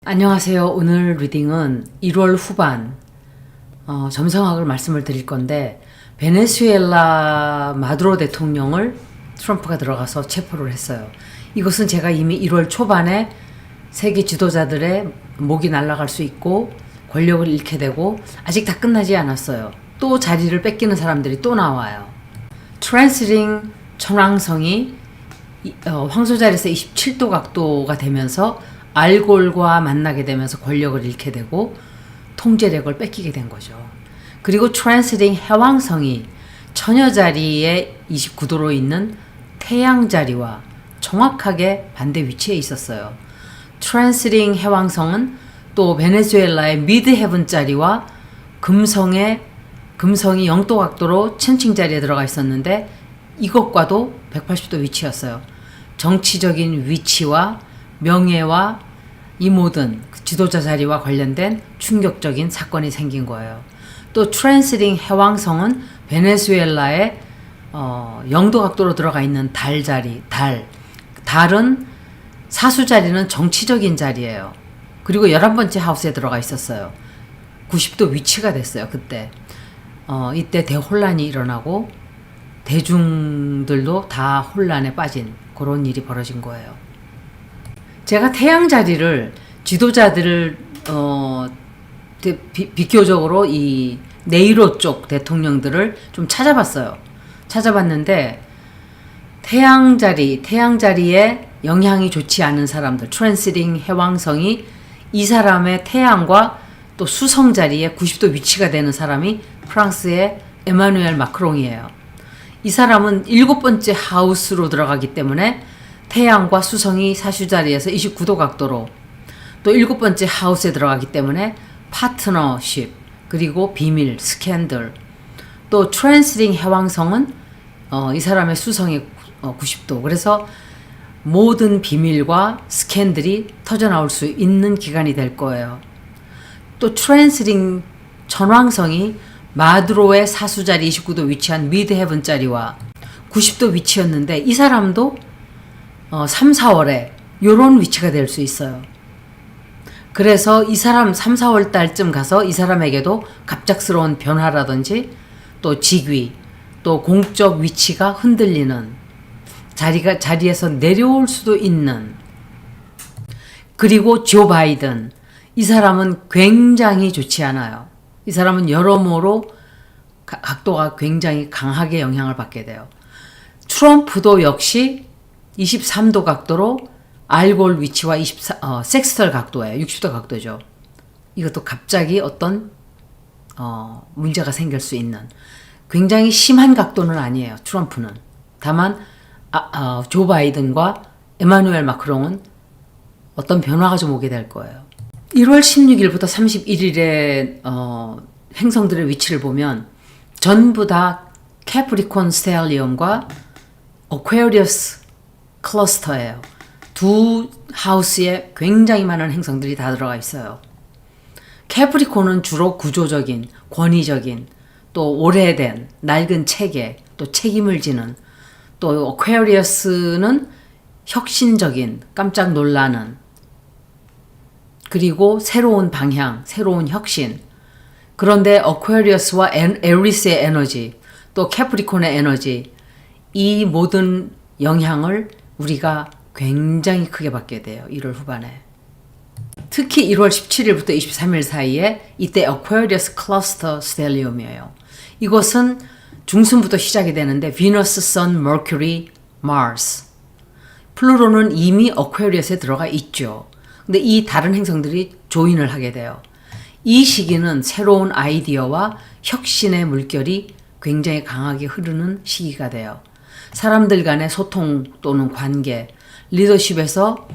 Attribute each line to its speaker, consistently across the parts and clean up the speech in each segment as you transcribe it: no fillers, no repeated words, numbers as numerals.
Speaker 1: 안녕하세요. 오늘 리딩은 1월 후반 점성학을 말씀을 드릴 건데, 베네수엘라 마두로 대통령을 트럼프가 들어가서 체포를 했어요. 이것은 제가 이미 1월 초반에 세계 지도자들의 목이 날아갈 수 있고 권력을 잃게 되고, 아직 다 끝나지 않았어요. 또 자리를 뺏기는 사람들이 또 나와요. 트랜스링 천왕성이 황소 자리에서 27도 각도가 되면서 알골과 만나게 되면서 권력을 잃게 되고 통제력을 뺏기게 된 거죠. 그리고 트랜스링 해왕성이 처녀 자리에 29도로 있는 태양 자리와 정확하게 반대 위치에 있었어요. 트랜스링 해왕성은 또 베네수엘라의 미드헤븐 자리와 금성이 0도 각도로 천칭 자리에 들어가 있었는데, 이것과도 180도 위치였어요. 정치적인 위치와 명예와 이 모든 지도자 자리와 관련된 충격적인 사건이 생긴 거예요. 또 트랜스링 해왕성은 베네수엘라의 0도 각도로 들어가 있는 달 자리, 달은 사수 자리는 정치적인 자리예요. 그리고 11번째 하우스에 들어가 있었어요. 90도 위치가 됐어요. 그때 이때 대혼란이 일어나고 대중들도 다 혼란에 빠진 그런 일이 벌어진 거예요. 제가 태양 자리를 지도자들을 비교적으로 이 네이로 쪽 대통령들을 좀 찾아봤는데, 태양 자리에 영향이 좋지 않은 사람들, 트랜스링 해왕성이 이 사람의 태양과 또 수성 자리에 90도 위치가 되는 사람이 프랑스의 에마누엘 마크롱이에요. 이 사람은 7번째 하우스로 들어가기 때문에 태양과 수성이 사수 자리에서 29도 각도로, 또 7번째 하우스에 들어가기 때문에 파트너십, 그리고 비밀, 스캔들, 또 트랜스링 해왕성은 이 사람의 수성이 90도. 그래서 모든 비밀과 스캔들이 터져나올 수 있는 기간이 될 거예요. 또 트랜스링 천왕성이 마두로의 사수 자리 29도 위치한 미드헤븐 자리와 90도 위치였는데, 이 사람도 3, 4월에 요런 위치가 될 수 있어요. 그래서 이 사람 3, 4월 달쯤 가서 이 사람에게도 갑작스러운 변화라든지 또 직위, 또 공적 위치가 흔들리는, 자리에서 내려올 수도 있는. 그리고 조 바이든, 이 사람은 굉장히 좋지 않아요. 이 사람은 여러모로 각도가 굉장히 강하게 영향을 받게 돼요. 트럼프도 역시 23도 각도로 알골 위치와 섹스털 각도예요. 60도 각도죠. 이것도 갑자기 어떤 문제가 생길 수 있는 굉장히 심한 각도는 아니에요. 트럼프는. 다만 조 바이든과 에마누엘 마크롱은 어떤 변화가 좀 오게 될 거예요. 1월 16일부터 31일의 행성들의 위치를 보면 전부 다 캐프리콘 스텔리움과 어퀘리어스 클러스터예요. 두 하우스에 굉장히 많은 행성들이 다 들어가 있어요. 캐프리콘은 주로 구조적인, 권위적인, 또 오래된 낡은 체계, 또 책임을 지는, 또 어퀘리어스는 혁신적인, 깜짝 놀라는, 그리고 새로운 방향, 새로운 혁신. 그런데 어퀘리어스와 에리스의 에너지, 또 캐프리콘의 에너지, 이 모든 영향을 우리가 굉장히 크게 받게 돼요. 1월 후반에. 특히 1월 17일부터 23일 사이에 이때 어퀘리어스 클러스터 스텔리움이에요. 이것은 중순부터 시작이 되는데 비너스, 선, 머큐리, 마스. 플루토는 이미 어퀘리어스에 들어가 있죠. 근데 이 다른 행성들이 조인을 하게 돼요. 이 시기는 새로운 아이디어와 혁신의 물결이 굉장히 강하게 흐르는 시기가 돼요. 사람들 간의 소통 또는 관계, 리더십에서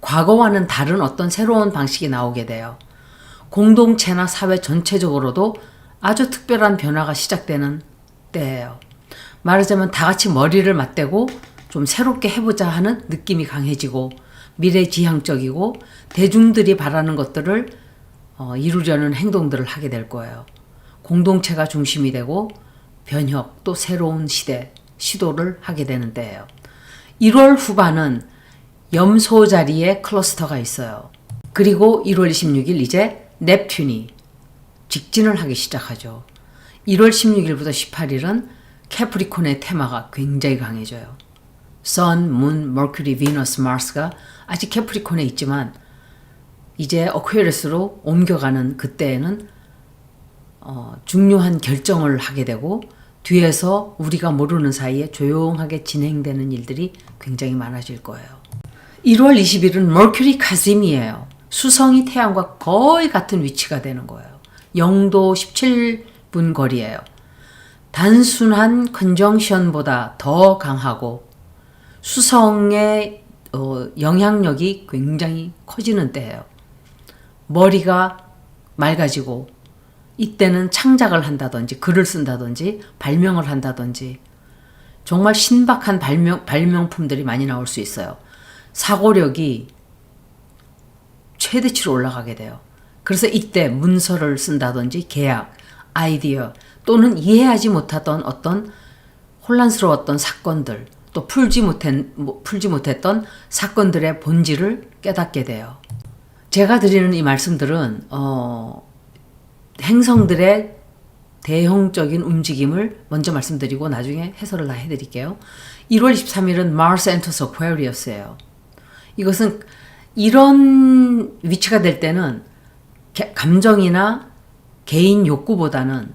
Speaker 1: 과거와는 다른 어떤 새로운 방식이 나오게 돼요. 공동체나 사회 전체적으로도 아주 특별한 변화가 시작되는 때예요. 말하자면 다 같이 머리를 맞대고 좀 새롭게 해보자 하는 느낌이 강해지고, 미래지향적이고 대중들이 바라는 것들을 이루려는 행동들을 하게 될 거예요. 공동체가 중심이 되고 변혁, 또 새로운 시도를 하게 되는 때예요. 1월 후반은 염소 자리에 클러스터가 있어요. 그리고 1월 26일 이제 넵튠이 직진을 하기 시작하죠. 1월 16일부터 18일은 캐프리콘의 테마가 굉장히 강해져요. Sun, Moon, Mercury, Venus, Mars가 아직 캐프리콘에 있지만 이제 어퀘리어스로 옮겨가는 그때에는 중요한 결정을 하게 되고 뒤에서 우리가 모르는 사이에 조용하게 진행되는 일들이 굉장히 많아질 거예요. 1월 20일은 Mercury 카즘이에요. 수성이 태양과 거의 같은 위치가 되는 거예요. 0도 17분 거리예요. 단순한 컨정션보다 더 강하고 수성의 영향력이 굉장히 커지는 때예요. 머리가 맑아지고 이때는 창작을 한다든지 글을 쓴다든지 발명을 한다든지 정말 신박한 발명품들이 많이 나올 수 있어요. 사고력이 최대치로 올라가게 돼요. 그래서 이때 문서를 쓴다든지 계약, 아이디어 또는 이해하지 못하던 어떤 혼란스러웠던 사건들 또 풀지 못했던 사건들의 본질을 깨닫게 돼요. 제가 드리는 이 말씀들은 행성들의 대형적인 움직임을 먼저 말씀드리고 나중에 해설을 다 해드릴게요. 1월 23일은 Mars enters Aquarius예요. 이것은 이런 위치가 될 때는 감정이나 개인 욕구보다는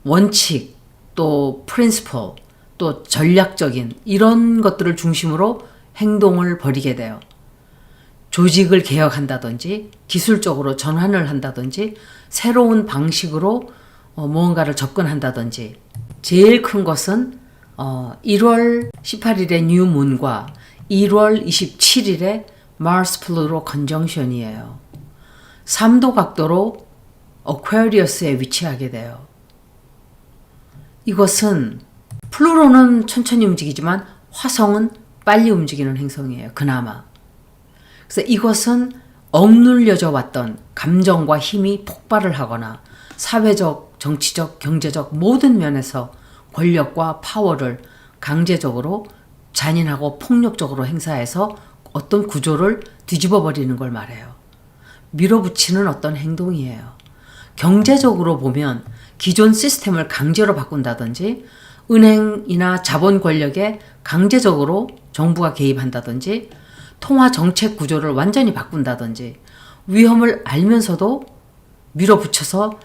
Speaker 1: 원칙, 또 프린시플, 또 전략적인 이런 것들을 중심으로 행동을 벌이게 돼요. 조직을 개혁한다든지 기술적으로 전환을 한다든지 새로운 방식으로 무언가를 접근한다든지 제일 큰 것은 1월 18일의 뉴문과 1월 27일의 마스 플루토 컨정션이에요. 3도 각도로 어퀘리어스에 위치하게 돼요. 이것은 플루토는 천천히 움직이지만 화성은 빨리 움직이는 행성이에요. 그나마. 그래서 이것은 억눌려져 왔던 감정과 힘이 폭발을 하거나 사회적, 정치적, 경제적 모든 면에서 권력과 파워를 강제적으로 잔인하고 폭력적으로 행사해서 어떤 구조를 뒤집어 버리는 걸 말해요. 밀어붙이는 어떤 행동이에요. 경제적으로 보면 기존 시스템을 강제로 바꾼다든지 은행이나 자본 권력에 강제적으로 정부가 개입한다든지 통화 정책 구조를 완전히 바꾼다든지 위험을 알면서도 밀어붙여서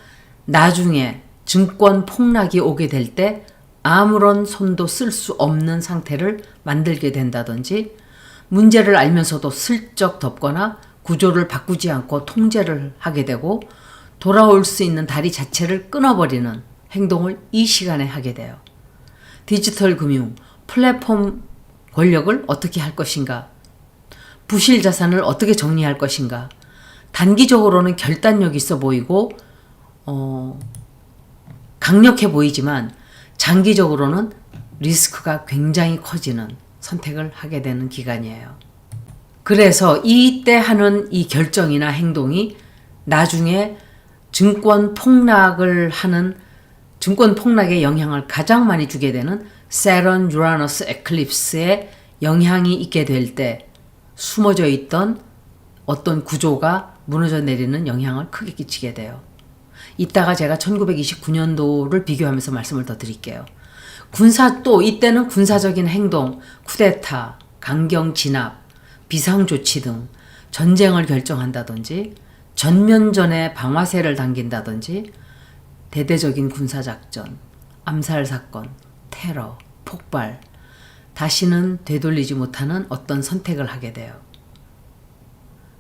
Speaker 1: 나중에 증권 폭락이 오게 될 때 아무런 손도 쓸 수 없는 상태를 만들게 된다든지 문제를 알면서도 슬쩍 덮거나 구조를 바꾸지 않고 통제를 하게 되고 돌아올 수 있는 다리 자체를 끊어버리는 행동을 이 시간에 하게 돼요. 디지털 금융, 플랫폼 권력을 어떻게 할 것인가? 부실 자산을 어떻게 정리할 것인가? 단기적으로는 결단력 있어 보이고 강력해 보이지만 장기적으로는 리스크가 굉장히 커지는 선택을 하게 되는 기간이에요. 그래서 이때 하는 이 결정이나 행동이 나중에 증권 폭락의 영향을 가장 많이 주게 되는 세런 유라너스 에클립스에 영향이 있게 될 때 숨어져 있던 어떤 구조가 무너져 내리는 영향을 크게 끼치게 돼요. 이따가 제가 1929년도를 비교하면서 말씀을 더 드릴게요. 또 이때는 군사적인 행동, 쿠데타, 강경 진압, 비상조치 등 전쟁을 결정한다든지 전면전에 방아쇠를 당긴다든지 대대적인 군사작전, 암살사건, 테러, 폭발, 다시는 되돌리지 못하는 어떤 선택을 하게 돼요.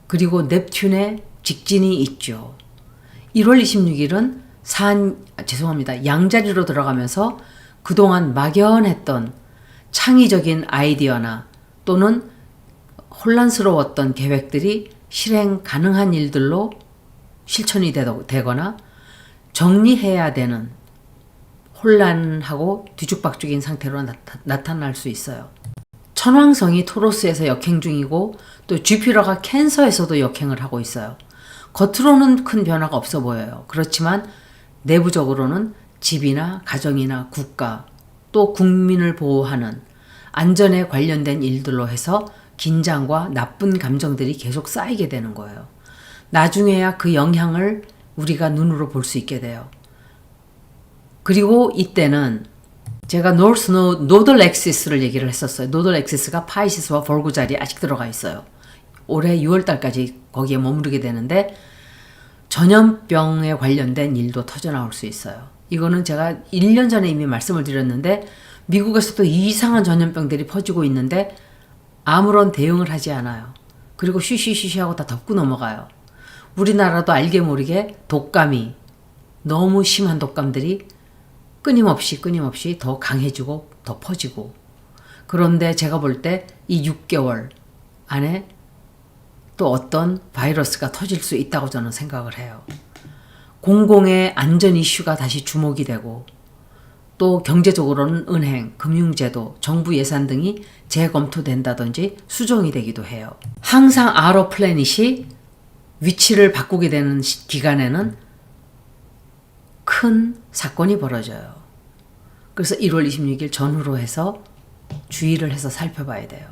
Speaker 1: 그리고 넵튠의 직진이 있죠. 1월 26일은 양자리로 들어가면서 그동안 막연했던 창의적인 아이디어나 또는 혼란스러웠던 계획들이 실행 가능한 일들로 실천이 되거나 정리해야 되는 혼란하고 뒤죽박죽인 상태로 나타날 수 있어요. 천왕성이 토로스에서 역행 중이고 또 주피터가 캔서에서도 역행을 하고 있어요. 겉으로는 큰 변화가 없어 보여요. 그렇지만 내부적으로는 집이나 가정이나 국가 또 국민을 보호하는 안전에 관련된 일들로 해서 긴장과 나쁜 감정들이 계속 쌓이게 되는 거예요. 나중에야 그 영향을 우리가 눈으로 볼 수 있게 돼요. 그리고 이때는 제가 노덜 엑시스를 얘기를 했었어요. 노덜 엑시스가 파이시스와 벌고 자리에 아직 들어가 있어요. 올해 6월달까지 거기에 머무르게 되는데 전염병에 관련된 일도 터져나올 수 있어요. 이거는 제가 1년 전에 이미 말씀을 드렸는데 미국에서도 이상한 전염병들이 퍼지고 있는데 아무런 대응을 하지 않아요. 그리고 쉬쉬쉬쉬하고 다 덮고 넘어가요. 우리나라도 알게 모르게 독감이 너무 심한 독감들이 끊임없이 더 강해지고 더 퍼지고 그런데 제가 볼 때 이 6개월 안에 또 어떤 바이러스가 터질 수 있다고 저는 생각을 해요. 공공의 안전 이슈가 다시 주목이 되고 또 경제적으로는 은행, 금융제도, 정부 예산 등이 재검토된다든지 수정이 되기도 해요. 항상 아로 플래닛이 위치를 바꾸게 되는 기간에는 큰 사건이 벌어져요. 그래서 1월 26일 전후로 해서 주의를 해서 살펴봐야 돼요.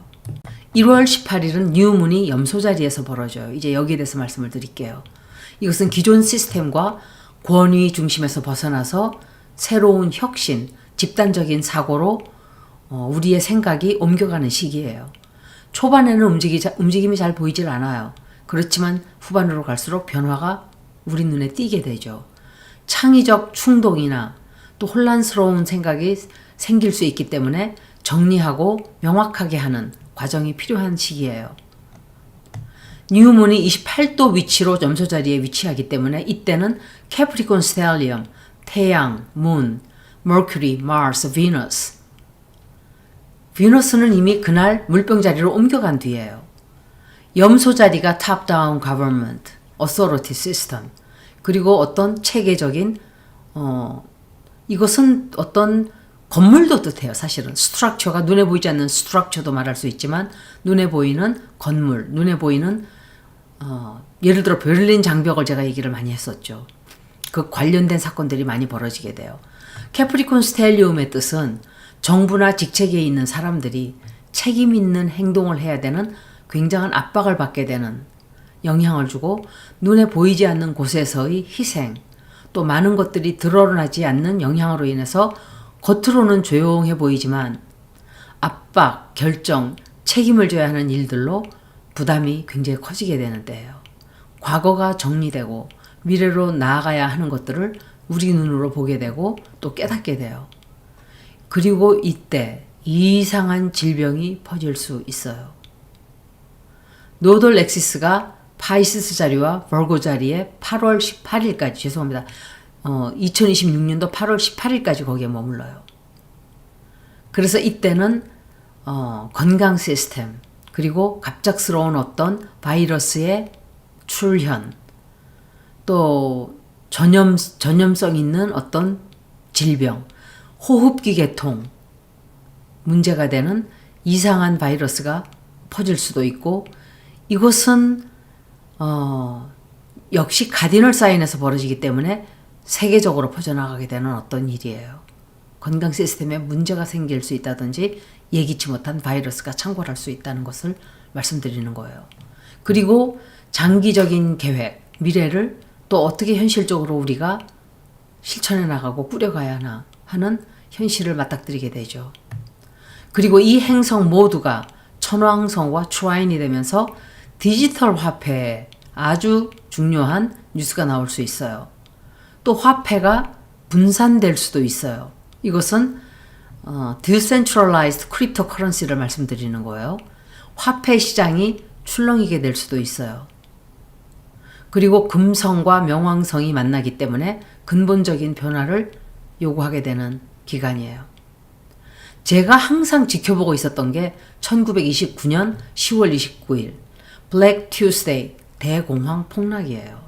Speaker 1: 1월 18일은 뉴문이 염소 자리에서 벌어져요. 이제 여기에 대해서 말씀을 드릴게요. 이것은 기존 시스템과 권위 중심에서 벗어나서 새로운 혁신, 집단적인 사고로 우리의 생각이 옮겨가는 시기예요. 초반에는 움직임이 잘 보이질 않아요. 그렇지만 후반으로 갈수록 변화가 우리 눈에 띄게 되죠. 창의적 충동이나 또 혼란스러운 생각이 생길 수 있기 때문에 정리하고 명확하게 하는 과정이 필요한 시기예요. 뉴문이 28도 위치로 염소 자리에 위치하기 때문에 이때는 캐프리콘 스텔리엄, 태양, 문, 머큐리, 마스, 비너스. 비너스는 이미 그날 물병 자리로 옮겨간 뒤에요. 염소 자리가 top-down government, authority system, 그리고 어떤 체계적인 이것은 어떤 건물도 뜻해요. 사실은 스트럭처가 눈에 보이지 않는 스트럭처도 말할 수 있지만 눈에 보이는 건물, 눈에 보이는 예를 들어 베를린 장벽을 제가 얘기를 많이 했었죠. 그 관련된 사건들이 많이 벌어지게 돼요. 캐프리콘 스텔리움의 뜻은 정부나 직책에 있는 사람들이 책임 있는 행동을 해야 되는 굉장한 압박을 받게 되는 영향을 주고 눈에 보이지 않는 곳에서의 희생, 또 많은 것들이 드러나지 않는 영향으로 인해서 겉으로는 조용해 보이지만 압박, 결정, 책임을 져야 하는 일들로 부담이 굉장히 커지게 되는 때예요. 과거가 정리되고 미래로 나아가야 하는 것들을 우리 눈으로 보게 되고 또 깨닫게 돼요. 그리고 이때 이상한 질병이 퍼질 수 있어요. 노덜 엑시스가 파이시스 자리와 벌고 자리에 8월 18일까지 죄송합니다. 2026년도 8월 18일까지 거기에 머물러요. 그래서 이때는 건강 시스템 그리고 갑작스러운 어떤 바이러스의 출현 또 전염성 있는 어떤 질병, 호흡기 계통 문제가 되는 이상한 바이러스가 퍼질 수도 있고 이것은 역시 가디널 사인에서 벌어지기 때문에 세계적으로 퍼져나가게 되는 어떤 일이에요. 건강 시스템에 문제가 생길 수 있다든지 예기치 못한 바이러스가 창궐할 수 있다는 것을 말씀드리는 거예요. 그리고 장기적인 계획, 미래를 또 어떻게 현실적으로 우리가 실천해 나가고 꾸려가야 하나 하는 현실을 맞닥뜨리게 되죠. 그리고 이 행성 모두가 천왕성과 트라인이 되면서 디지털 화폐에 아주 중요한 뉴스가 나올 수 있어요. 또 화폐가 분산될 수도 있어요. 이것은 Decentralized Cryptocurrency를 말씀드리는 거예요. 화폐 시장이 출렁이게 될 수도 있어요. 그리고 금성과 명왕성이 만나기 때문에 근본적인 변화를 요구하게 되는 기간이에요. 제가 항상 지켜보고 있었던 게 1929년 10월 29일 블랙 튜스데이 대공황 폭락이에요.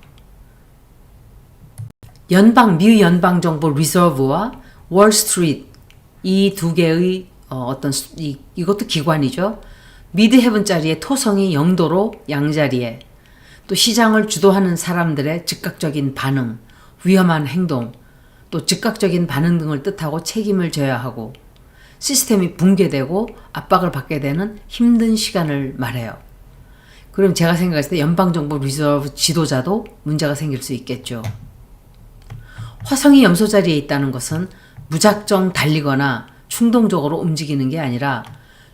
Speaker 1: 미 연방정부 리저브와 월스트리트 이 두 개의 이것도 기관이죠. 미드헤븐 자리에 토성이 0도로 양자리에 또 시장을 주도하는 사람들의 즉각적인 반응, 위험한 행동, 또 즉각적인 반응 등을 뜻하고 책임을 져야 하고 시스템이 붕괴되고 압박을 받게 되는 힘든 시간을 말해요. 그럼 제가 생각했을 때 연방정부 리저브 지도자도 문제가 생길 수 있겠죠. 화성이 염소 자리에 있다는 것은 무작정 달리거나 충동적으로 움직이는 게 아니라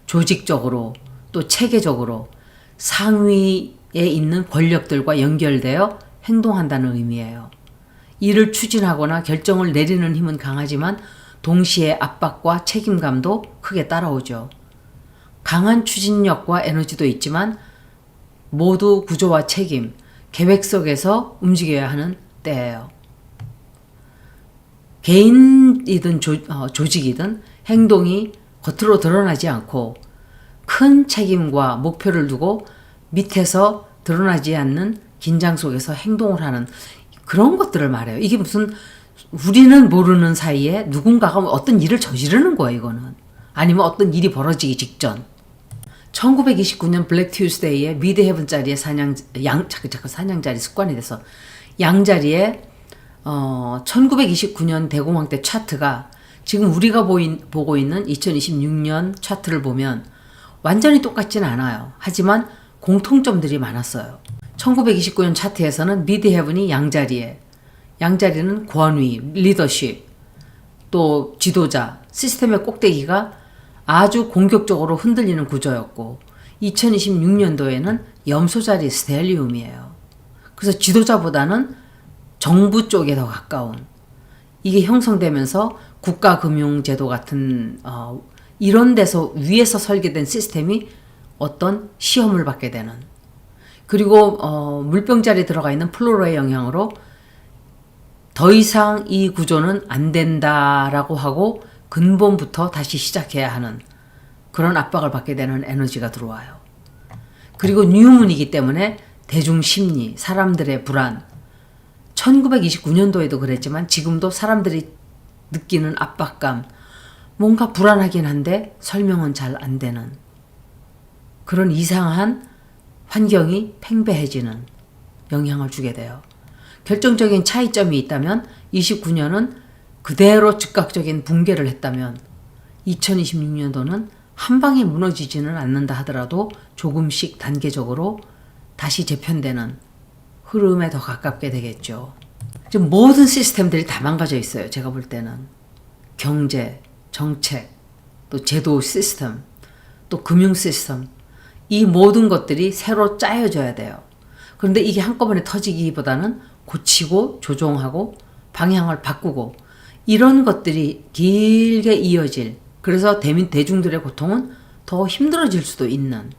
Speaker 1: 조직적으로 또 체계적으로 상위에 있는 권력들과 연결되어 행동한다는 의미예요. 이를 추진하거나 결정을 내리는 힘은 강하지만 동시에 압박과 책임감도 크게 따라오죠. 강한 추진력과 에너지도 있지만 모두 구조와 책임, 계획 속에서 움직여야 하는 때예요. 개인이든 조직이든 행동이 겉으로 드러나지 않고 큰 책임과 목표를 두고 밑에서 드러나지 않는 긴장 속에서 행동을 하는 그런 것들을 말해요. 이게 무슨 우리는 모르는 사이에 누군가가 어떤 일을 저지르는 거예요, 이거는. 아니면 어떤 일이 벌어지기 직전. 1929년 블랙 튜스데이에 미드 헤븐 자리에 사냥자리 습관이 돼서 양자리에 1929년 대공황 때 차트가 지금 우리가 보고 있는 2026년 차트를 보면 완전히 똑같지는 않아요. 하지만 공통점들이 많았어요. 1929년 차트에서는 미드 헤븐이 양자리에, 양자리는 권위, 리더십, 또 지도자, 시스템의 꼭대기가 아주 공격적으로 흔들리는 구조였고 2026년도에는 염소자리 스텔리움이에요. 그래서 지도자보다는 정부 쪽에 더 가까운 이게 형성되면서 국가금융제도 같은 이런 데서 위에서 설계된 시스템이 어떤 시험을 받게 되는 그리고 물병자리에 들어가 있는 플로로의 영향으로 더 이상 이 구조는 안 된다라고 하고 근본부터 다시 시작해야 하는 그런 압박을 받게 되는 에너지가 들어와요. 그리고 뉴문이기 때문에 대중심리, 사람들의 불안 1929년도에도 그랬지만 지금도 사람들이 느끼는 압박감 뭔가 불안하긴 한데 설명은 잘 안 되는 그런 이상한 환경이 팽배해지는 영향을 주게 돼요. 결정적인 차이점이 있다면 29년은 그대로 즉각적인 붕괴를 했다면 2026년도는 한 방에 무너지지는 않는다 하더라도 조금씩 단계적으로 다시 재편되는 흐름에 더 가깝게 되겠죠. 지금 모든 시스템들이 다 망가져 있어요. 제가 볼 때는. 경제, 정책, 또 제도 시스템, 또 금융 시스템 이 모든 것들이 새로 짜여져야 돼요. 그런데 이게 한꺼번에 터지기보다는 고치고 조정하고 방향을 바꾸고 이런 것들이 길게 이어질 그래서 대중들의 고통은 더 힘들어질 수도 있는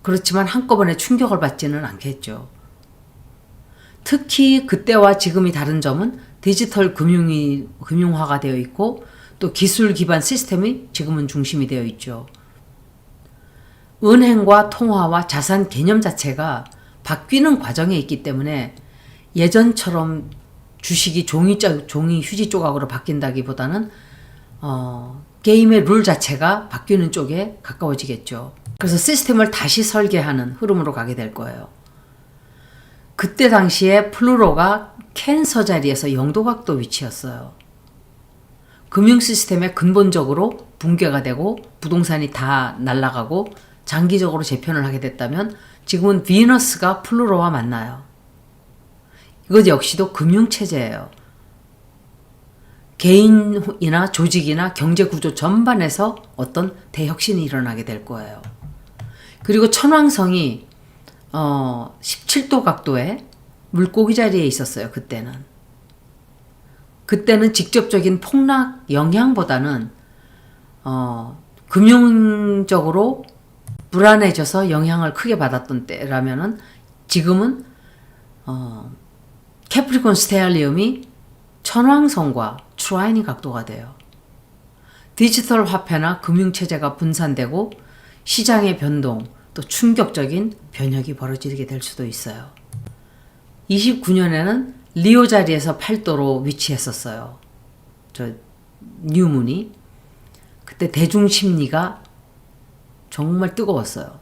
Speaker 1: 그렇지만 한꺼번에 충격을 받지는 않겠죠. 특히 그때와 지금이 다른 점은 디지털 금융화가 되어 있고 또 기술 기반 시스템이 지금은 중심이 되어 있죠. 은행과 통화와 자산 개념 자체가 바뀌는 과정에 있기 때문에 예전처럼 주식이 종이 휴지 조각으로 바뀐다기보다는 게임의 룰 자체가 바뀌는 쪽에 가까워지겠죠. 그래서 시스템을 다시 설계하는 흐름으로 가게 될 거예요. 그때 당시에 플루로가 캔서 자리에서 영도각도 위치였어요. 금융 시스템에 근본적으로 붕괴가 되고 부동산이 다 날아가고 장기적으로 재편을 하게 됐다면 지금은 비너스가 플루로와 만나요. 이것 역시도 금융체제예요. 개인이나 조직이나 경제구조 전반에서 어떤 대혁신이 일어나게 될 거예요. 그리고 천왕성이 17도 각도에 물고기 자리에 있었어요. 그때는 직접적인 폭락 영향보다는 금융적으로 불안해져서 영향을 크게 받았던 때라면은 지금은 캐프리콘 스텔리움이 천왕성과 트라이니 각도가 돼요. 디지털 화폐나 금융체제가 분산되고 시장의 변동 또 충격적인 변혁이 벌어지게 될 수도 있어요. 29년에는 리오 자리에서 8도로 위치했었어요. 저 뉴문이. 그때 대중 심리가 정말 뜨거웠어요.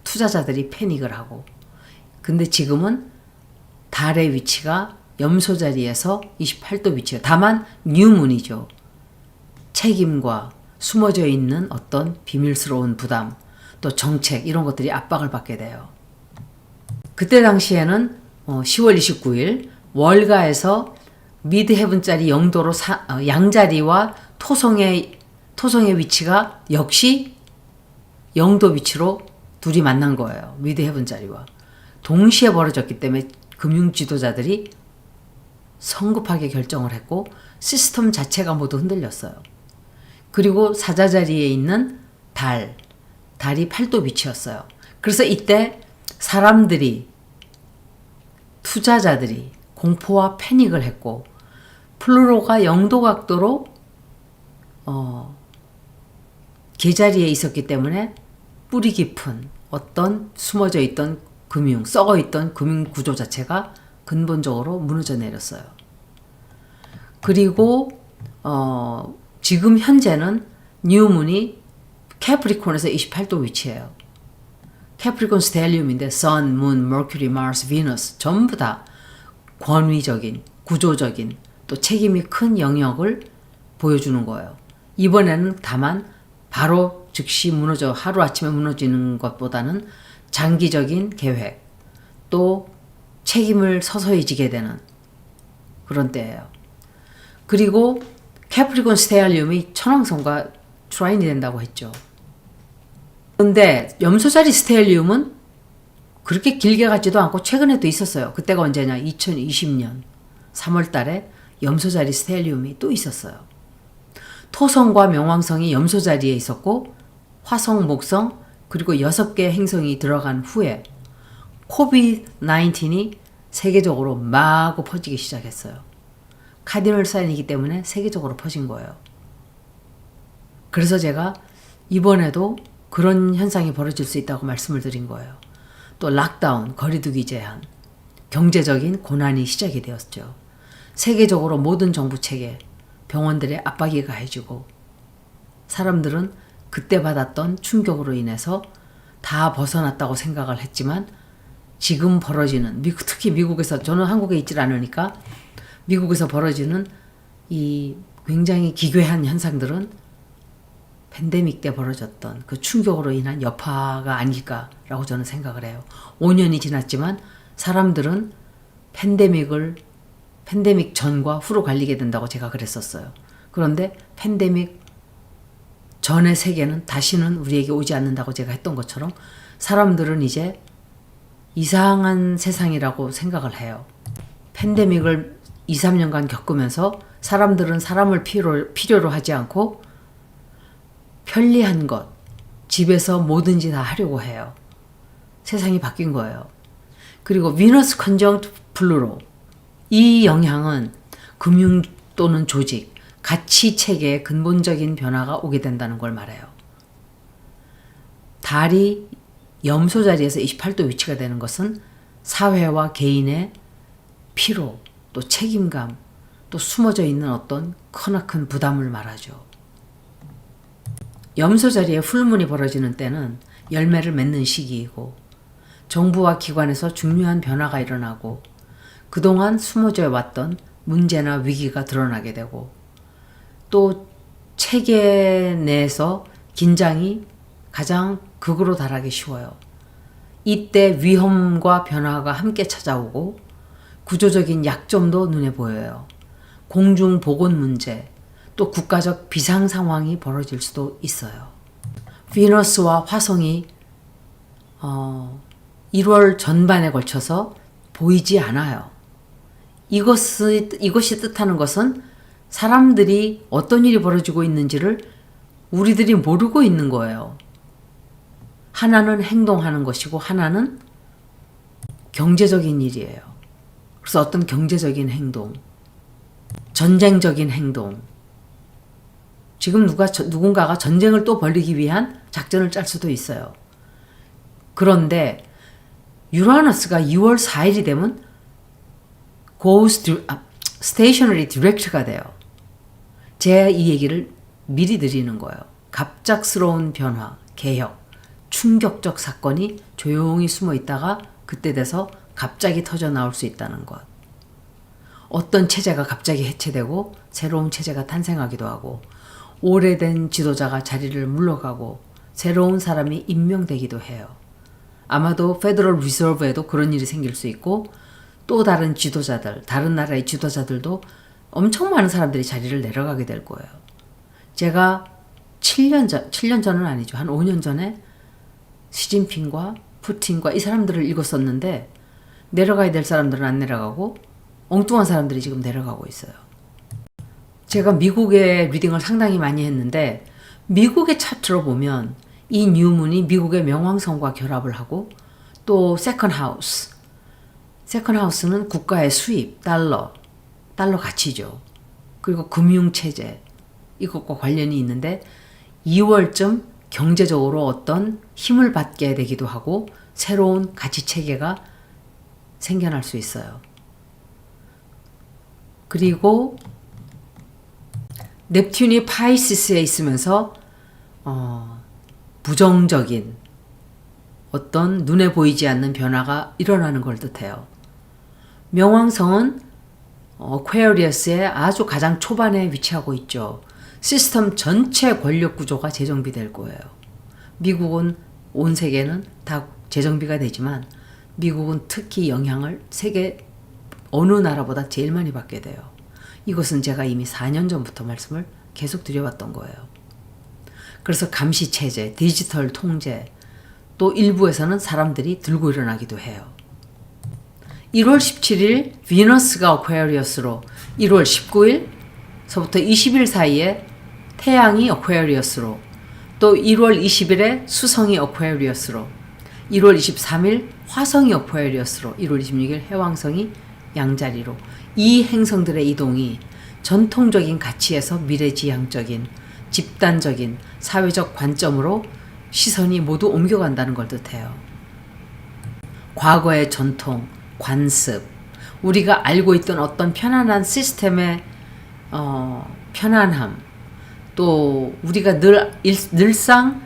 Speaker 1: 투자자들이 패닉을 하고. 근데 지금은 달의 위치가 염소 자리에서 28도 위치예요. 다만 뉴문이죠. 책임과 숨어져 있는 어떤 비밀스러운 부담, 또 정책 이런 것들이 압박을 받게 돼요. 그때 당시에는 10월 29일 월가에서 미드헤븐짜리 영도로 양자리와 토성의 위치가 역시 영도 위치로 둘이 만난 거예요. 미드헤븐짜리와. 동시에 벌어졌기 때문에 금융 지도자들이 성급하게 결정을 했고 시스템 자체가 모두 흔들렸어요. 그리고 사자자리에 있는 달이 8도 위치였어요. 그래서 이때 사람들이, 투자자들이 공포와 패닉을 했고 플루토가 영도 각도로 계자리에 있었기 때문에 뿌리 깊은 어떤 숨어져 있던 썩어 있던 금융 구조 자체가 근본적으로 무너져 내렸어요. 그리고 지금 현재는 뉴문이 캐프리콘에서 28도 위치해요. 캐프리콘 스텔리움인데 Sun, Moon, Mercury, Mars, Venus 전부 다 권위적인, 구조적인 또 책임이 큰 영역을 보여주는 거예요. 이번에는 다만 바로 즉시 하루아침에 무너지는 것보다는 장기적인 계획, 또 책임을 서서히 지게 되는 그런 때예요. 그리고 캐프리콘 스텔리움이 천왕성과 트라인이 된다고 했죠. 그런데 염소자리 스텔리움은 그렇게 길게 가지도 않고 최근에도 있었어요. 그때가 언제냐? 2020년 3월 달에 염소자리 스텔리움이 또 있었어요. 토성과 명왕성이 염소자리에 있었고 화성, 목성 그리고 6개의 행성이 들어간 후에 코비드-19이 세계적으로 마구 퍼지기 시작했어요. 카디널 사인이기 때문에 세계적으로 퍼진 거예요. 그래서 제가 이번에도 그런 현상이 벌어질 수 있다고 말씀을 드린 거예요. 또 락다운, 거리두기 제한, 경제적인 고난이 시작이 되었죠. 세계적으로 모든 정부 체계, 병원들의 압박이 가해지고 사람들은 그때 받았던 충격으로 인해서 다 벗어났다고 생각을 했지만 지금 벌어지는 특히 미국에서, 저는 한국에 있질 않으니까 미국에서 벌어지는 이 굉장히 기괴한 현상들은 팬데믹 때 벌어졌던 그 충격으로 인한 여파가 아닐까라고 저는 생각을 해요. 5년이 지났지만 사람들은 팬데믹 전과 후로 갈리게 된다고 제가 그랬었어요. 그런데 팬데믹 전의 세계는 다시는 우리에게 오지 않는다고 제가 했던 것처럼 사람들은 이제 이상한 세상이라고 생각을 해요. 팬데믹을 2, 3년간 겪으면서 사람들은 사람을 필요로 하지 않고 편리한 것, 집에서 뭐든지 다 하려고 해요. 세상이 바뀐 거예요. 그리고 비너스 컨정트 플루토, 이 영향은 금융 또는 조직, 가치 체계에 근본적인 변화가 오게 된다는 걸 말해요. 달이 염소 자리에서 28도 위치가 되는 것은 사회와 개인의 피로, 또 책임감, 또 숨어져 있는 어떤 크나큰 부담을 말하죠. 염소 자리에 풀문이 벌어지는 때는 열매를 맺는 시기이고 정부와 기관에서 중요한 변화가 일어나고 그동안 숨어져 왔던 문제나 위기가 드러나게 되고 또 체계 내에서 긴장이 가장 극으로 달하기 쉬워요. 이때 위험과 변화가 함께 찾아오고 구조적인 약점도 눈에 보여요. 공중보건 문제, 또 국가적 비상 상황이 벌어질 수도 있어요. 비너스와 화성이 1월 전반에 걸쳐서 보이지 않아요. 이것이 뜻하는 것은 사람들이 어떤 일이 벌어지고 있는지를 우리들이 모르고 있는 거예요. 하나는 행동하는 것이고 하나는 경제적인 일이에요. 그래서 어떤 경제적인 행동, 전쟁적인 행동, 지금 누군가가 전쟁을 또 벌이기 위한 작전을 짤 수도 있어요. 그런데 유라너스가 2월 4일이 되면 Stationary Direct가 돼요. 제 이 얘기를 미리 드리는 거예요. 갑작스러운 변화, 개혁, 충격적 사건이 조용히 숨어 있다가 그때 돼서 갑자기 터져 나올 수 있다는 것. 어떤 체제가 갑자기 해체되고 새로운 체제가 탄생하기도 하고 오래된 지도자가 자리를 물러가고 새로운 사람이 임명되기도 해요. 아마도 페더럴 리저브에도 그런 일이 생길 수 있고 또 다른 지도자들, 다른 나라의 지도자들도 엄청 많은 사람들이 자리를 내려가게 될 거예요. 제가 7년 전은 아니죠. 한 5년 전에 시진핑과 푸틴과 이 사람들을 읽었었는데 내려가야 될 사람들은 안 내려가고 엉뚱한 사람들이 지금 내려가고 있어요. 제가 미국의 리딩을 상당히 많이 했는데 미국의 차트로 보면 이 뉴문이 미국의 명왕성과 결합을 하고 또 세컨하우스, 세컨하우스는 국가의 수입, 달러 가치죠. 그리고 금융체제 이것과 관련이 있는데 2월쯤 경제적으로 어떤 힘을 받게 되기도 하고 새로운 가치체계가 생겨날 수 있어요. 그리고 넵튠이 파이시스에 있으면서 부정적인 어떤 눈에 보이지 않는 변화가 일어나는 걸 뜻해요. 명왕성은 퀘어리어스의 아주 가장 초반에 위치하고 있죠. 시스템 전체 권력 구조가 재정비될 거예요. 미국은 온 세계는 다 재정비가 되지만 미국은 특히 영향을 세계 어느 나라보다 제일 많이 받게 돼요. 이것은 제가 이미 4년 전부터 말씀을 계속 드려왔던 거예요. 그래서 감시체제, 디지털 통제, 또 일부에서는 사람들이 들고 일어나기도 해요. 1월 17일 비너스가 어퀘어리어스로 1월 19일서부터 20일 사이에 태양이 어퀘어리어스로 또 1월 20일에 수성이 어퀘어리어스로 1월 23일 화성이 어퀘어리어스로 1월 26일 해왕성이 양자리로 이 행성들의 이동이 전통적인 가치에서 미래지향적인 집단적인 사회적 관점으로 시선이 모두 옮겨간다는 걸 뜻해요. 과거의 전통, 관습, 우리가 알고 있던 어떤 편안한 시스템의 편안함, 또 우리가 늘상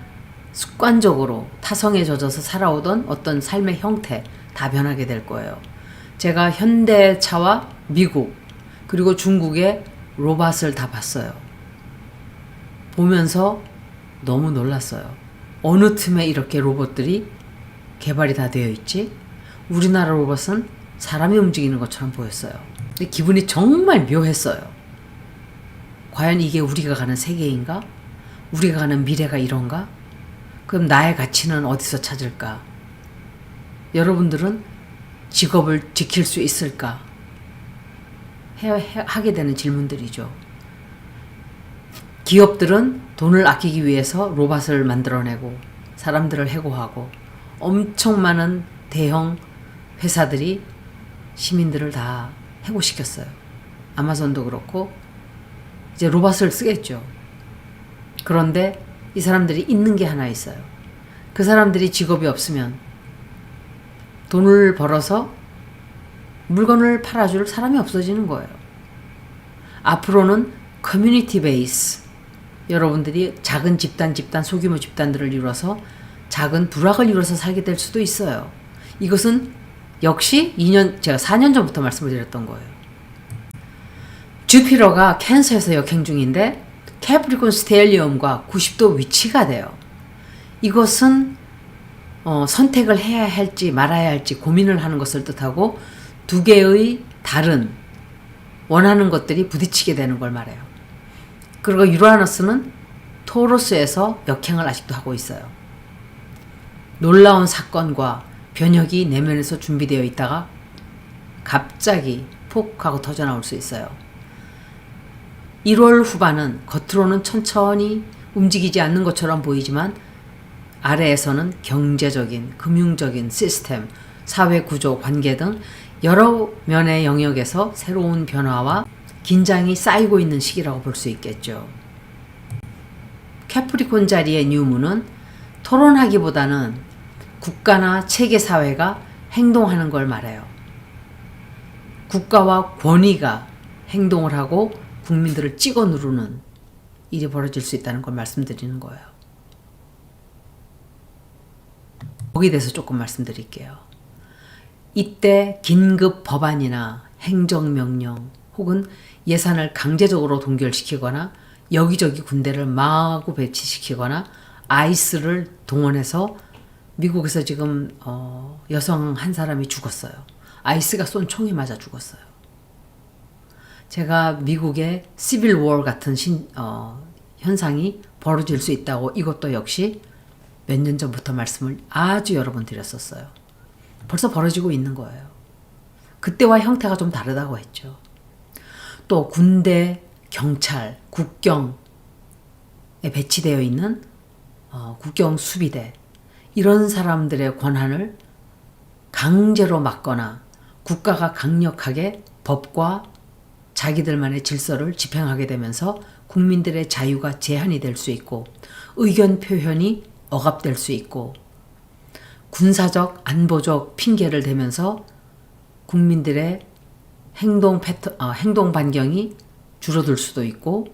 Speaker 1: 습관적으로 타성에 젖어서 살아오던 어떤 삶의 형태 다 변하게 될 거예요. 제가 현대차와 미국 그리고 중국의 로봇을 다 봤어요. 보면서 너무 놀랐어요. 어느 틈에 이렇게 로봇들이 개발이 다 되어 있지? 우리나라 로봇은 사람이 움직이는 것처럼 보였어요. 근데 기분이 정말 묘했어요. 과연 이게 우리가 가는 세계인가? 우리가 가는 미래가 이런가? 그럼 나의 가치는 어디서 찾을까? 여러분들은 직업을 지킬 수 있을까? 하게 되는 질문들이죠. 기업들은 돈을 아끼기 위해서 로봇을 만들어내고 사람들을 해고하고 엄청 많은 대형 회사들이 시민들을 다 해고시켰어요. 아마존도 그렇고 이제 로봇을 쓰겠죠. 그런데 이 사람들이 잊는 게 하나 있어요. 그 사람들이 직업이 없으면 돈을 벌어서 물건을 팔아줄 사람이 없어지는 거예요. 앞으로는 커뮤니티 베이스, 여러분들이 작은 집단, 소규모 집단들을 이뤄서 작은 부락을 이뤄서 살게 될 수도 있어요. 이것은 역시 제가 4년 전부터 말씀을 드렸던 거예요. 주피터가 캔서에서 역행 중인데 캐프리콘 스텔리움과 90도 위치가 돼요. 이것은 선택을 해야 할지 말아야 할지 고민을 하는 것을 뜻하고 두 개의 다른 원하는 것들이 부딪히게 되는 걸 말해요. 그리고 유라너스는 토로스에서 역행을 아직도 하고 있어요. 놀라운 사건과 변혁이 내면에서 준비되어 있다가 갑자기 폭 하고 터져나올 수 있어요. 1월 후반은 겉으로는 천천히 움직이지 않는 것처럼 보이지만 아래에서는 경제적인, 금융적인 시스템, 사회 구조, 관계 등 여러 면의 영역에서 새로운 변화와 긴장이 쌓이고 있는 시기라고 볼 수 있겠죠. 캐프리콘 자리의 뉴문은 토론하기보다는 국가나 체계 사회가 행동하는 걸 말해요. 국가와 권위가 행동을 하고 국민들을 찍어 누르는 일이 벌어질 수 있다는 걸 말씀드리는 거예요. 거기에 대해서 조금 말씀드릴게요. 이때 긴급 법안이나 행정명령 혹은 예산을 강제적으로 동결시키거나 여기저기 군대를 마구 배치시키거나 아이스를 동원해서 미국에서 지금 여성 한 사람이 죽었어요. 아이스가 쏜 총에 맞아 죽었어요. 제가 미국의 시빌 워 같은 현상이 벌어질 수 있다고 이것도 역시 몇 년 전부터 말씀을 아주 여러 번 드렸었어요. 벌써 벌어지고 있는 거예요. 그때와 형태가 좀 다르다고 했죠. 또 군대, 경찰, 국경에 배치되어 있는 국경 수비대 이런 사람들의 권한을 강제로 막거나 국가가 강력하게 법과 자기들만의 질서를 집행하게 되면서 국민들의 자유가 제한이 될 수 있고 의견 표현이 억압될 수 있고 군사적, 안보적 핑계를 대면서 국민들의 행동 반경이 줄어들 수도 있고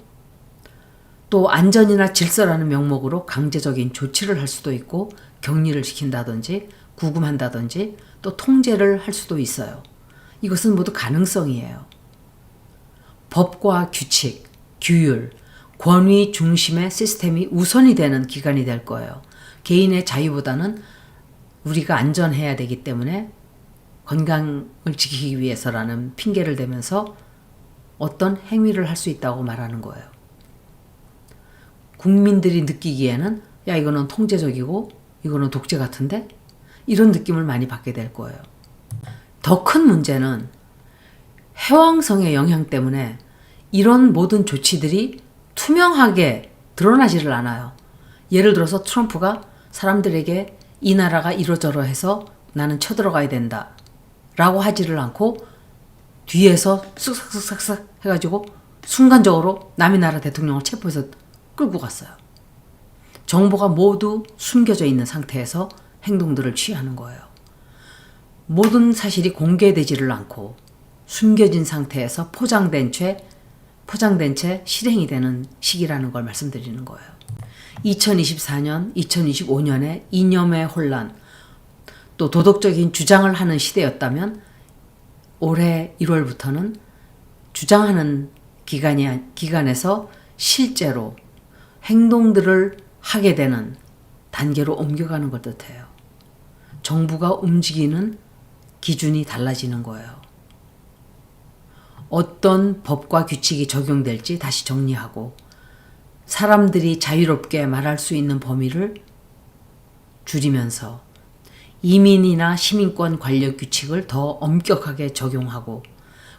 Speaker 1: 또 안전이나 질서라는 명목으로 강제적인 조치를 할 수도 있고 격리를 시킨다든지 구금한다든지 또 통제를 할 수도 있어요. 이것은 모두 가능성이에요. 법과 규칙, 규율, 권위 중심의 시스템이 우선이 되는 기간이 될 거예요. 개인의 자유보다는 우리가 안전해야 되기 때문에 건강을 지키기 위해서라는 핑계를 대면서 어떤 행위를 할 수 있다고 말하는 거예요. 국민들이 느끼기에는 야 이거는 통제적이고 이거는 독재 같은데? 이런 느낌을 많이 받게 될 거예요. 더 큰 문제는 해왕성의 영향 때문에 이런 모든 조치들이 투명하게 드러나지를 않아요. 예를 들어서 트럼프가 사람들에게 이 나라가 이러저러해서 나는 쳐들어가야 된다 라고 하지를 않고 뒤에서 쓱싹쓱싹 해가지고 순간적으로 남의 나라 대통령을 체포해서 끌고 갔어요. 정보가 모두 숨겨져 있는 상태에서 행동들을 취하는 거예요. 모든 사실이 공개되지를 않고 숨겨진 상태에서 포장된 채 실행이 되는 시기라는 걸 말씀드리는 거예요. 2024년, 2025년에 이념의 혼란, 또 도덕적인 주장을 하는 시대였다면 올해 1월부터는 주장하는 기간에서 실제로 행동들을 하게 되는 단계로 옮겨가는 걸 뜻해요. 정부가 움직이는 기준이 달라지는 거예요. 어떤 법과 규칙이 적용될지 다시 정리하고 사람들이 자유롭게 말할 수 있는 범위를 줄이면서 이민이나 시민권 관련 규칙을 더 엄격하게 적용하고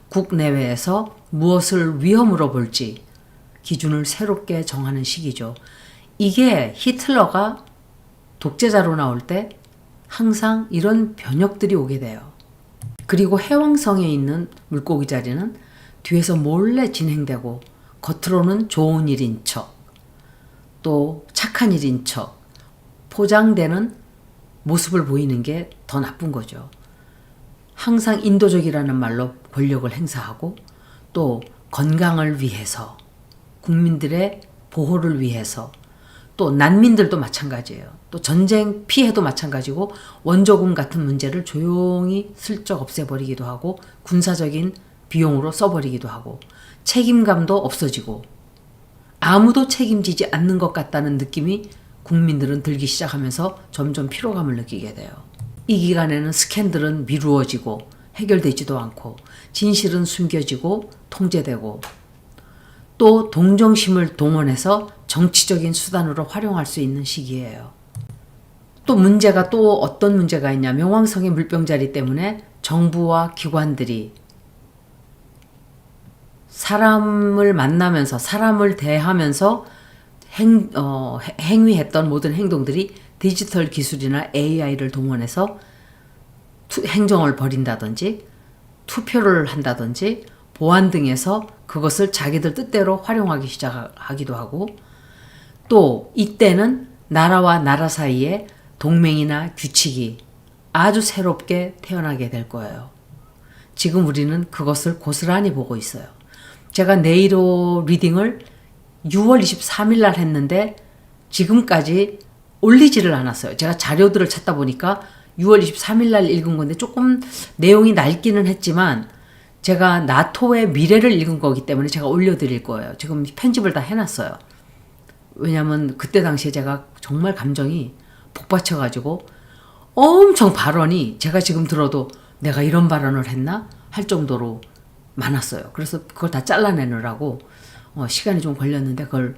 Speaker 1: 국내외에서 무엇을 위험으로 볼지 기준을 새롭게 정하는 시기죠. 이게 히틀러가 독재자로 나올 때 항상 이런 변혁들이 오게 돼요. 그리고 해왕성에 있는 물고기 자리는 뒤에서 몰래 진행되고 겉으로는 좋은 일인 척, 또 착한 일인 척 포장되는 모습을 보이는 게 더 나쁜 거죠. 항상 인도적이라는 말로 권력을 행사하고 또 건강을 위해서, 국민들의 보호를 위해서, 또 난민들도 마찬가지예요. 또 전쟁 피해도 마찬가지고 원조금 같은 문제를 조용히 슬쩍 없애버리기도 하고 군사적인 비용으로 써버리기도 하고 책임감도 없어지고 아무도 책임지지 않는 것 같다는 느낌이 국민들은 들기 시작하면서 점점 피로감을 느끼게 돼요. 이 기간에는 스캔들은 미루어지고 해결되지도 않고 진실은 숨겨지고 통제되고 또 동정심을 동원해서 정치적인 수단으로 활용할 수 있는 시기예요. 또 문제가 또 어떤 문제가 있냐. 명왕성의 물병자리 때문에 정부와 기관들이 사람을 만나면서 사람을 대하면서 행위했던 모든 행동들이 디지털 기술이나 AI를 동원해서 행정을 벌인다든지 투표를 한다든지 보안 등에서 그것을 자기들 뜻대로 활용하기 시작하기도 하고 또 이때는 나라와 나라 사이에 동맹이나 규칙이 아주 새롭게 태어나게 될 거예요. 지금 우리는 그것을 고스란히 보고 있어요. 제가 네이로 리딩을 6월 23일 날 했는데 지금까지 올리지를 않았어요. 제가 자료들을 찾다 보니까 6월 23일 날 읽은 건데 조금 내용이 낡기는 했지만 제가 나토의 미래를 읽은 거기 때문에 제가 올려드릴 거예요. 지금 편집을 다 해놨어요. 왜냐면 그때 당시에 제가 정말 감정이 복받쳐가지고 엄청 발언이 제가 지금 들어도 내가 이런 발언을 했나? 할 정도로 많았어요. 그래서 그걸 다 잘라내느라고 시간이 좀 걸렸는데 그걸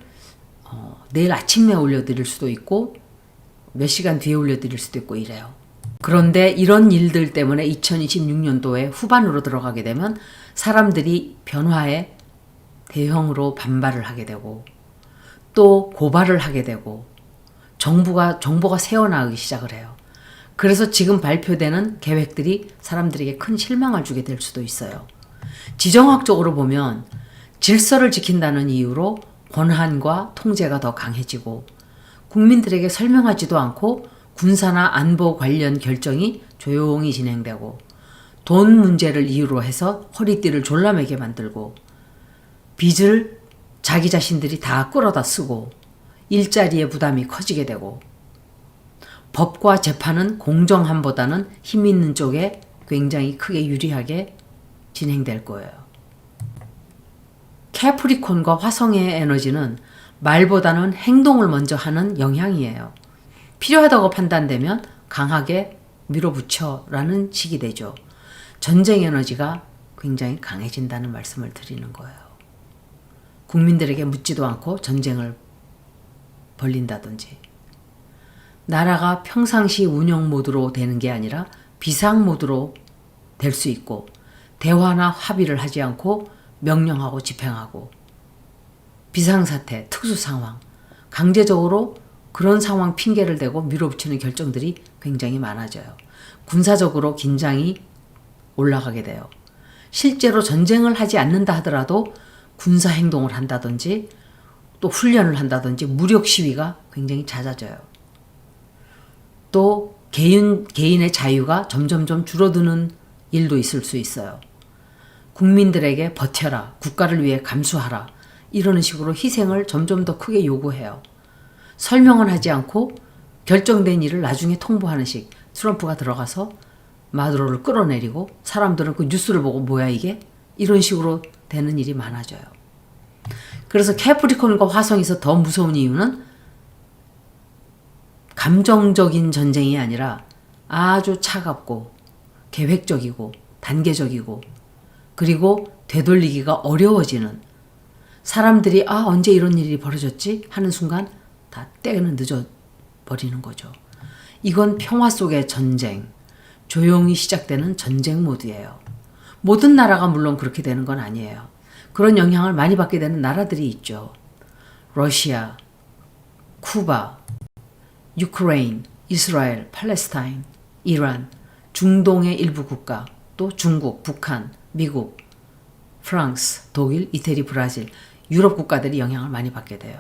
Speaker 1: 내일 아침에 올려드릴 수도 있고 몇 시간 뒤에 올려드릴 수도 있고 이래요. 그런데 이런 일들 때문에 2026년도에 후반으로 들어가게 되면 사람들이 변화에 대형으로 반발을 하게 되고 또 고발을 하게 되고 정보가 새어나오기 시작을 해요. 그래서 지금 발표되는 계획들이 사람들에게 큰 실망을 주게 될 수도 있어요. 지정학적으로 보면 질서를 지킨다는 이유로 권한과 통제가 더 강해지고 국민들에게 설명하지도 않고 군사나 안보 관련 결정이 조용히 진행되고 돈 문제를 이유로 해서 허리띠를 졸라매게 만들고 빚을 자기 자신들이 다 끌어다 쓰고 일자리의 부담이 커지게 되고 법과 재판은 공정함보다는 힘 있는 쪽에 굉장히 크게 유리하게 진행될 거예요. 캐프리콘과 화성의 에너지는 말보다는 행동을 먼저 하는 영향이에요. 필요하다고 판단되면 강하게 밀어붙여라는 식이 되죠. 전쟁 에너지가 굉장히 강해진다는 말씀을 드리는 거예요. 국민들에게 묻지도 않고 전쟁을 벌린다든지 나라가 평상시 운영 모드로 되는 게 아니라 비상 모드로 될 수 있고 대화나 합의를 하지 않고 명령하고 집행하고 비상사태, 특수상황, 강제적으로 그런 상황 핑계를 대고 밀어붙이는 결정들이 굉장히 많아져요. 군사적으로 긴장이 올라가게 돼요. 실제로 전쟁을 하지 않는다 하더라도 군사행동을 한다든지 또 훈련을 한다든지 무력 시위가 굉장히 잦아져요. 또 개인의 자유가 점점점 줄어드는 일도 있을 수 있어요. 국민들에게 버텨라, 국가를 위해 감수하라 이러는 식으로 희생을 점점 더 크게 요구해요. 설명은 하지 않고 결정된 일을 나중에 통보하는 식 트럼프가 들어가서 마두로를 끌어내리고 사람들은 그 뉴스를 보고 뭐야 이게? 이런 식으로 되는 일이 많아져요. 그래서 캐프리콘과 화성에서 더 무서운 이유는 감정적인 전쟁이 아니라 아주 차갑고 계획적이고 단계적이고 그리고 되돌리기가 어려워지는 사람들이 언제 이런 일이 벌어졌지? 하는 순간 다 때는 늦어버리는 거죠. 이건 평화 속의 전쟁, 조용히 시작되는 전쟁 모드예요. 모든 나라가 물론 그렇게 되는 건 아니에요. 그런 영향을 많이 받게 되는 나라들이 있죠. 러시아, 쿠바, 유크레인, 이스라엘, 팔레스타인, 이란, 중동의 일부 국가, 또 중국, 북한, 미국, 프랑스, 독일, 이태리, 브라질, 유럽 국가들이 영향을 많이 받게 돼요.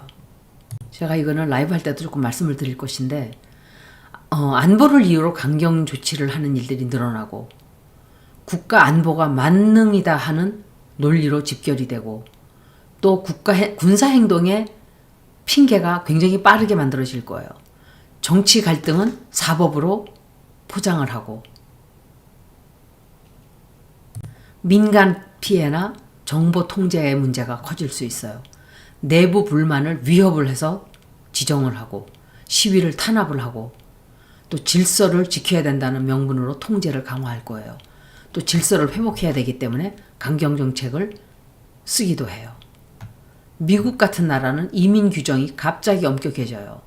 Speaker 1: 제가 이거는 라이브 할 때도 조금 말씀을 드릴 것인데 안보를 이유로 강경 조치를 하는 일들이 늘어나고 국가 안보가 만능이다 하는 논리로 집결이 되고 또 군사 행동의 핑계가 굉장히 빠르게 만들어질 거예요. 정치 갈등은 사법으로 포장을 하고 민간 피해나 정보 통제의 문제가 커질 수 있어요. 내부 불만을 위협을 해서 지정을 하고 시위를 탄압을 하고 또 질서를 지켜야 된다는 명분으로 통제를 강화할 거예요. 또 질서를 회복해야 되기 때문에 강경 정책을 쓰기도 해요. 미국 같은 나라는 이민 규정이 갑자기 엄격해져요.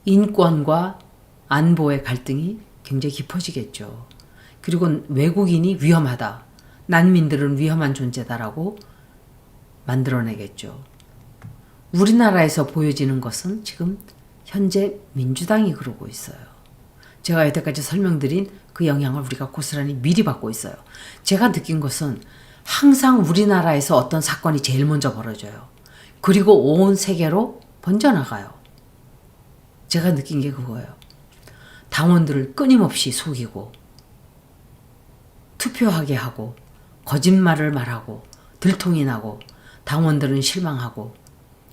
Speaker 1: 인권과 안보의 갈등이 굉장히 깊어지겠죠. 그리고 외국인이 위험하다. 난민들은 위험한 존재다라고 만들어내겠죠. 우리나라에서 보여지는 것은 지금 현재 민주당이 그러고 있어요. 제가 여태까지 설명드린 그 영향을 우리가 고스란히 미리 받고 있어요. 제가 느낀 것은 항상 우리나라에서 어떤 사건이 제일 먼저 벌어져요. 그리고 온 세계로 번져나가요. 제가 느낀 게 그거예요. 당원들을 끊임없이 속이고 투표하게 하고 거짓말을 말하고 들통이 나고 당원들은 실망하고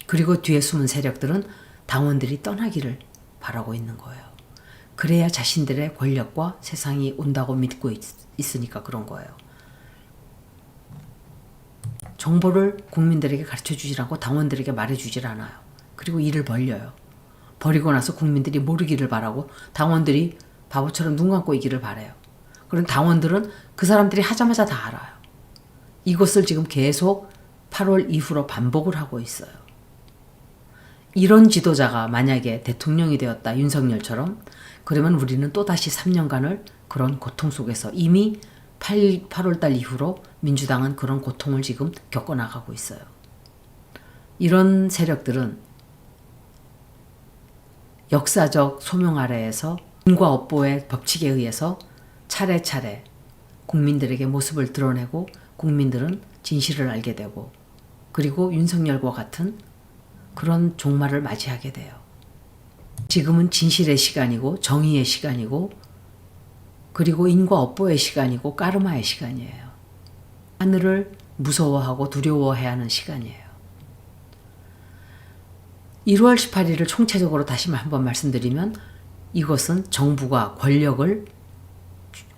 Speaker 1: 그리고 뒤에 숨은 세력들은 당원들이 떠나기를 바라고 있는 거예요. 그래야 자신들의 권력과 세상이 온다고 믿고 있으니까 그런 거예요. 정보를 국민들에게 가르쳐주질 않고 당원들에게 말해주질 않아요. 그리고 일을 벌려요. 버리고 나서 국민들이 모르기를 바라고 당원들이 바보처럼 눈 감고 있기를 바라요. 그런 당원들은 그 사람들이 하자마자 다 알아요. 이것을 지금 계속 8월 이후로 반복을 하고 있어요. 이런 지도자가 만약에 대통령이 되었다, 윤석열처럼, 그러면 우리는 또다시 3년간을 그런 고통 속에서 이미 8월달 이후로 민주당은 그런 고통을 지금 겪어나가고 있어요. 이런 세력들은 역사적 소명 아래에서 인과 업보의 법칙에 의해서 차례차례 국민들에게 모습을 드러내고 국민들은 진실을 알게 되고 그리고 윤석열과 같은 그런 종말을 맞이하게 돼요. 지금은 진실의 시간이고 정의의 시간이고 그리고 인과 업보의 시간이고 까르마의 시간이에요. 하늘을 무서워하고 두려워해야 하는 시간이에요. 1월 18일을 총체적으로 다시 한번 말씀드리면 이것은 정부가 권력을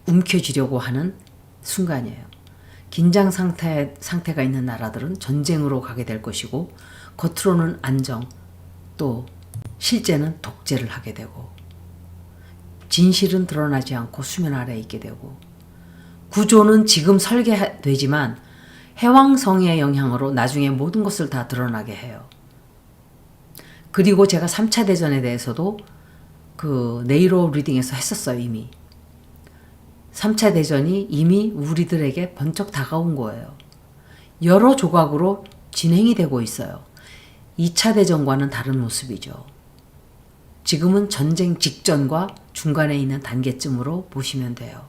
Speaker 1: 움켜쥐려고 하는 순간이에요. 긴장 상태가 있는 나라들은 전쟁으로 가게 될 것이고 겉으로는 안정, 또 실제는 독재를 하게 되고 진실은 드러나지 않고 수면 아래에 있게 되고 구조는 지금 설계되지만 해왕성의 영향으로 나중에 모든 것을 다 드러나게 해요. 그리고 제가 3차 대전에 대해서도 그 네이로 리딩에서 했었어요. 이미 3차 대전이 이미 우리들에게 번쩍 다가온 거예요. 여러 조각으로 진행이 되고 있어요. 2차 대전과는 다른 모습이죠. 지금은 전쟁 직전과 중간에 있는 단계쯤으로 보시면 돼요.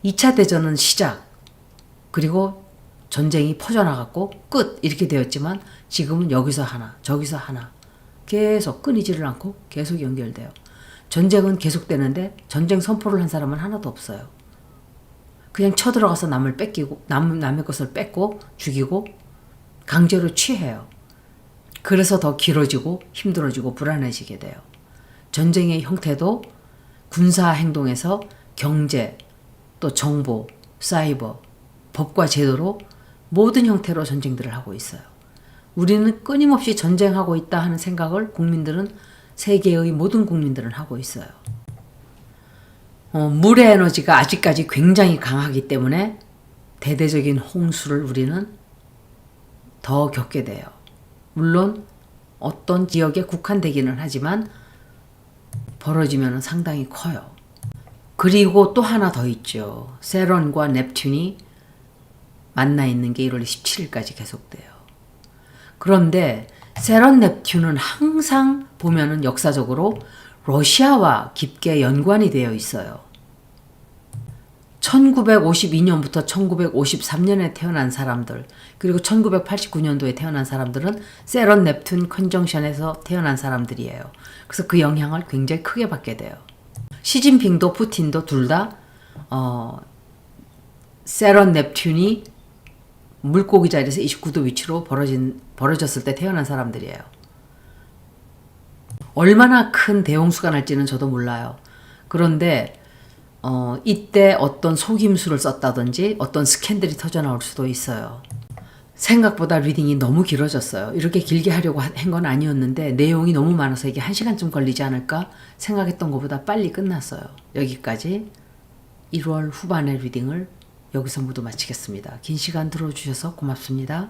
Speaker 1: 2차 대전은 시작, 그리고 전쟁이 퍼져나갔고 끝 이렇게 되었지만 지금은 여기서 하나, 저기서 하나 계속 끊이지를 않고 계속 연결돼요. 전쟁은 계속되는데 전쟁 선포를 한 사람은 하나도 없어요. 그냥 쳐들어가서 남을 뺏기고 남의 것을 뺏고 죽이고 강제로 취해요. 그래서 더 길어지고 힘들어지고 불안해지게 돼요. 전쟁의 형태도 군사 행동에서 경제, 또 정보, 사이버, 법과 제도로 모든 형태로 전쟁들을 하고 있어요. 우리는 끊임없이 전쟁하고 있다 하는 생각을 국민들은, 세계의 모든 국민들은 하고 있어요. 물의 에너지가 아직까지 굉장히 강하기 때문에 대대적인 홍수를 우리는 더 겪게 돼요. 물론 어떤 지역에 국한되기는 하지만 벌어지면 상당히 커요. 그리고 또 하나 더 있죠. 세런과 넵튠이 만나 있는 게 1월 17일까지 계속돼요. 그런데 세런 넵튠은 항상 보면은 역사적으로 러시아와 깊게 연관이 되어 있어요. 1952년부터 1953년에 태어난 사람들, 그리고 1989년도에 태어난 사람들은 세런 넵튠 컨정션에서 태어난 사람들이에요. 그래서 그 영향을 굉장히 크게 받게 돼요. 시진핑도 푸틴도 둘 다 세런 넵튠이 물고기 자리에서 29도 위치로 벌어졌을 때 태어난 사람들이에요. 얼마나 큰 대홍수가 날지는 저도 몰라요. 그런데 이때 어떤 속임수를 썼다든지 어떤 스캔들이 터져나올 수도 있어요. 생각보다 리딩이 너무 길어졌어요. 이렇게 길게 하려고 한 건 아니었는데 내용이 너무 많아서 이게 1시간쯤 걸리지 않을까 생각했던 것보다 빨리 끝났어요. 여기까지 1월 후반의 리딩을 여기서 모두 마치겠습니다. 긴 시간 들어주셔서 고맙습니다.